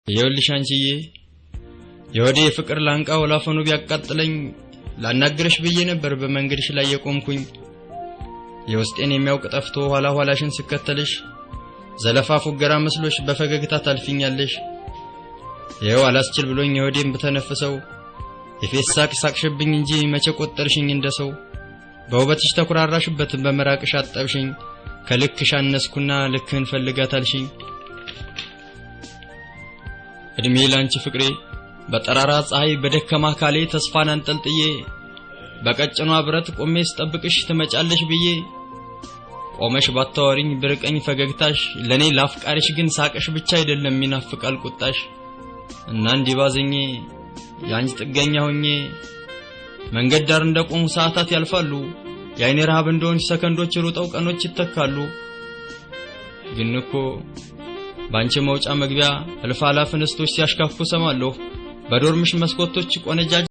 ይኸውልሽ አንቺዬ የወዴ ፍቅር ላንቃ ወላፈኑ ቢያቃጥለኝ ላናግርሽ ብዬ ነበር በመንገድሽ ላይ የቆምኩኝ የውስጤን የሚያውቅ ጠፍቶ ኋላ ኋላሽን ስከተልሽ ዘለፋ ፉገራ መስሎሽ በፈገግታ ታልፊኛለሽ ይኸው አላስችል ብሎኝ የወዴን በተነፈሰው የፌሳቅ ሳቅሽብኝ እንጂ መቼ ቆጠርሽኝ እንደሰው በውበትሽ ተኩራራሽበት በመራቅሽ አጠብሽኝ ከልክሽ አነስኩና ልክህን ፈልጋታልሽኝ እድሜ ላንቺ ፍቅሬ በጠራራ ፀሐይ በደከማ ካሌ ተስፋን አንጠልጥዬ በቀጭኗ ብረት ቆሜ ስጠብቅሽ ትመጫለሽ ብዬ ቆመሽ ባታወሪኝ ብርቀኝ ፈገግታሽ ለኔ ላፍቃሪሽ ግን ሳቅሽ ብቻ አይደለም ይናፍቃል ቁጣሽ እና እንዲባዘኝ ያንቺ ጥገኛ ሆኜ መንገድ ዳር እንደቆሙ ሰዓታት ያልፋሉ ያይኔ ረሃብ እንደሆንሽ ሰከንዶች ሩጠው ቀኖች ይተካሉ ግን እኮ ባንቺ መውጫ መግቢያ እልፍ አላፍ እንስቶች ሲያሽካፉ ሰማለሁ በዶርምሽ መስኮቶች ቆነጃጅ